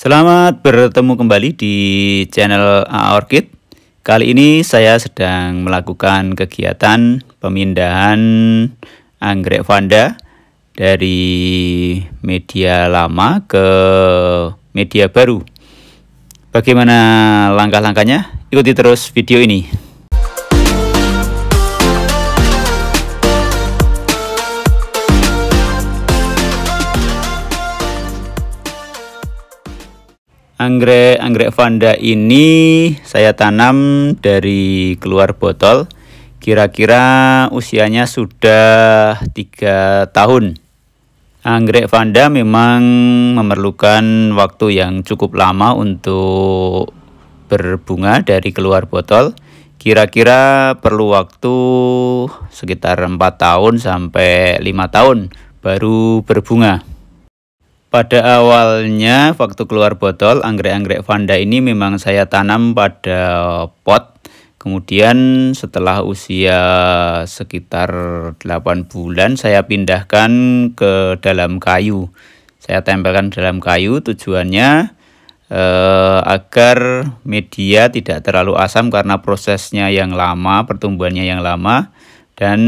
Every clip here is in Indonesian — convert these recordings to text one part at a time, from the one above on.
Selamat bertemu kembali di channel AA Orchid. Kali ini saya sedang melakukan kegiatan pemindahan anggrek vanda dari media lama ke media baru. Bagaimana langkah-langkahnya? Ikuti terus video ini. Anggrek vanda ini saya tanam dari keluar botol. Kira-kira usianya sudah 3 tahun. Anggrek vanda memang memerlukan waktu yang cukup lama untuk berbunga dari keluar botol. Kira-kira perlu waktu sekitar 4 tahun sampai 5 tahun baru berbunga. Pada awalnya waktu keluar botol, anggrek vanda ini memang saya tanam pada pot. Kemudian setelah usia sekitar 8 bulan saya pindahkan ke dalam kayu. Saya tempelkan dalam kayu, tujuannya agar media tidak terlalu asam karena prosesnya yang lama, pertumbuhannya yang lama, dan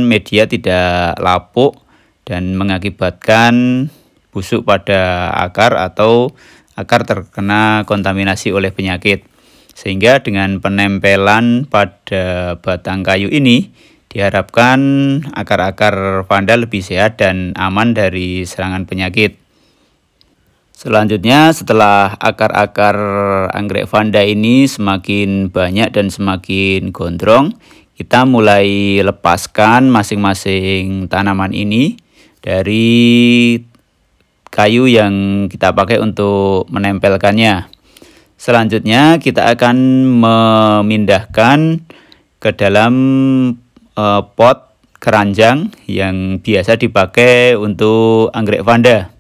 media tidak lapuk dan mengakibatkan busuk pada akar atau akar terkena kontaminasi oleh penyakit. Sehingga dengan penempelan pada batang kayu ini diharapkan akar-akar vanda lebih sehat dan aman dari serangan penyakit. Selanjutnya, setelah akar-akar anggrek vanda ini semakin banyak dan semakin gondrong, kita mulai lepaskan masing-masing tanaman ini dari kayu yang kita pakai untuk menempelkannya. Selanjutnya kita akan memindahkan ke dalam pot keranjang yang biasa dipakai untuk anggrek vanda.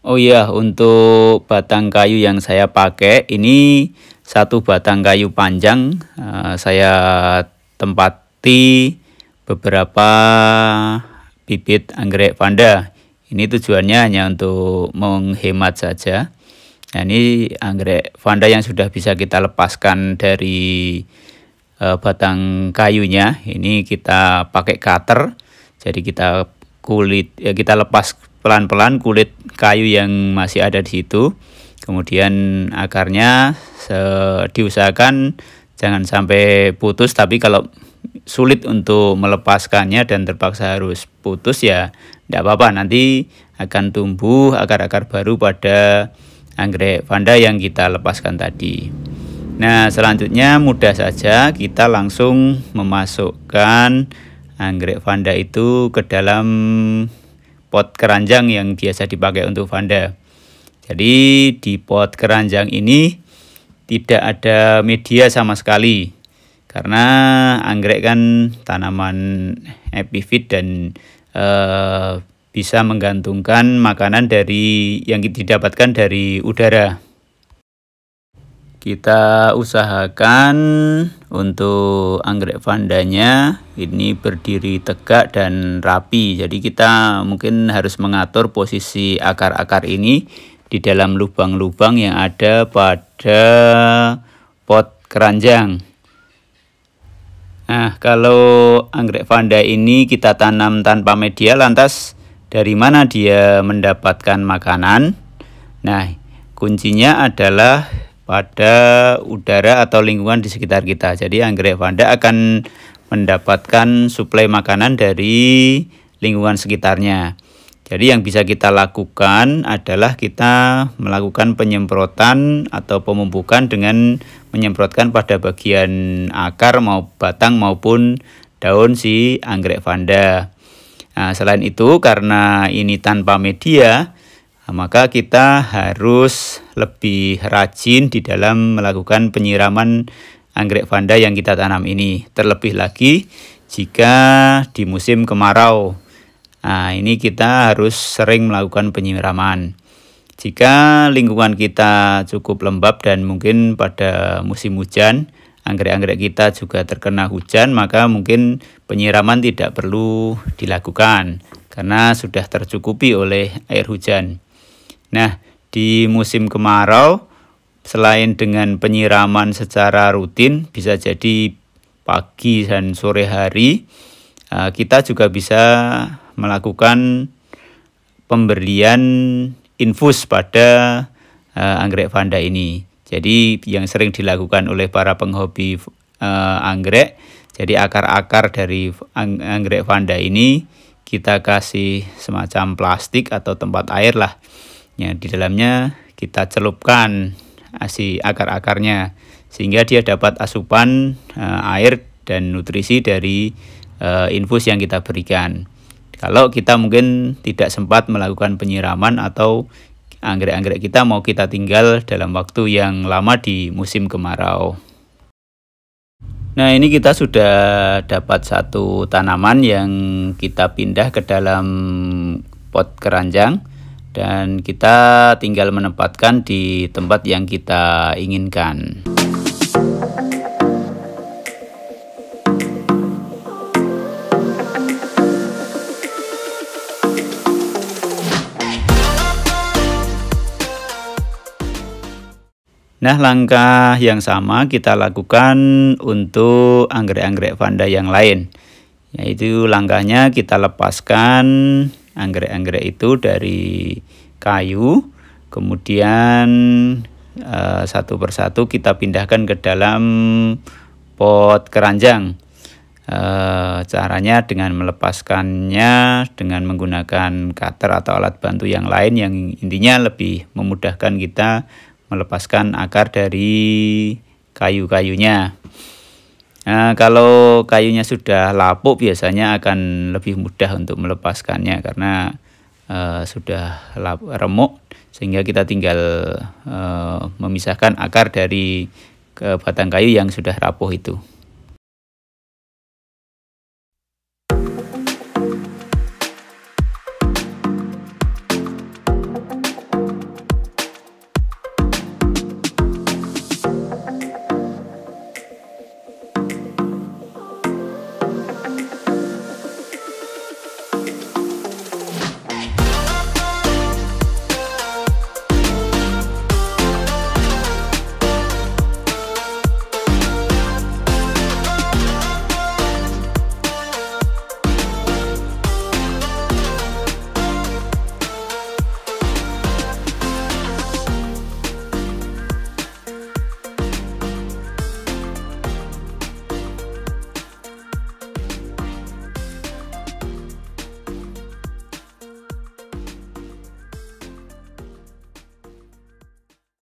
Oh iya, untuk batang kayu yang saya pakai ini satu batang kayu panjang. Saya tempati beberapa bibit anggrek vanda. Ini tujuannya hanya untuk menghemat saja. Nah, ini anggrek vanda yang sudah bisa kita lepaskan dari batang kayunya. Ini kita pakai cutter. Jadi kita kita lepas pelan-pelan kulit kayu yang masih ada di situ. Kemudian akarnya diusahakan jangan sampai putus, tapi kalau sulit untuk melepaskannya dan terpaksa harus putus ya tidak apa-apa, nanti akan tumbuh akar-akar baru pada anggrek vanda yang kita lepaskan tadi. Nah, selanjutnya mudah saja, kita langsung memasukkan anggrek vanda itu ke dalam pot keranjang yang biasa dipakai untuk vanda. Jadi di pot keranjang ini tidak ada media sama sekali, karena anggrek kan tanaman epifit dan bisa menggantungkan makanan yang didapatkan dari udara. Kita usahakan untuk anggrek vandanya ini berdiri tegak dan rapi. Jadi kita mungkin harus mengatur posisi akar-akar ini di dalam lubang-lubang yang ada pada pot keranjang. Nah, kalau anggrek vanda ini kita tanam tanpa media, lantas dari mana dia mendapatkan makanan? Nah, kuncinya adalah pada udara atau lingkungan di sekitar kita. Jadi anggrek vanda akan mendapatkan suplai makanan dari lingkungan sekitarnya. Jadi yang bisa kita lakukan adalah kita melakukan penyemprotan atau pemupukan dengan menyemprotkan pada bagian akar batang maupun daun si anggrek vanda. Nah, selain itu karena ini tanpa media, maka kita harus lebih rajin di dalam melakukan penyiraman anggrek vanda yang kita tanam ini. Terlebih lagi jika di musim kemarau. Nah, ini kita harus sering melakukan penyiraman. Jika lingkungan kita cukup lembab dan mungkin pada musim hujan, anggrek-anggrek kita juga terkena hujan, maka mungkin penyiraman tidak perlu dilakukan karena sudah tercukupi oleh air hujan. Nah, di musim kemarau, selain dengan penyiraman secara rutin, bisa jadi pagi dan sore hari, kita juga bisa melakukan pemberian infus pada anggrek vanda ini. Jadi yang sering dilakukan oleh para penghobi anggrek, jadi akar-akar dari anggrek vanda ini kita kasih semacam plastik atau tempat air lah. Ya, di dalamnya kita celupkan akar-akarnya sehingga dia dapat asupan air dan nutrisi dari infus yang kita berikan. Kalau kita mungkin tidak sempat melakukan penyiraman atau anggrek-anggrek kita mau kita tinggal dalam waktu yang lama di musim kemarau. Nah, ini kita sudah dapat satu tanaman yang kita pindah ke dalam pot keranjang dan kita tinggal menempatkan di tempat yang kita inginkan. Nah, langkah yang sama kita lakukan untuk anggrek-anggrek vanda yang lain. Yaitu langkahnya kita lepaskan anggrek-anggrek itu dari kayu, kemudian satu persatu kita pindahkan ke dalam pot keranjang. Caranya dengan melepaskannya dengan menggunakan cutter atau alat bantu yang lain yang intinya lebih memudahkan kita melepaskan akar dari kayu-kayunya. Nah, kalau kayunya sudah lapuk biasanya akan lebih mudah untuk melepaskannya karena sudah remuk, sehingga kita tinggal memisahkan akar dari batang kayu yang sudah rapuh itu.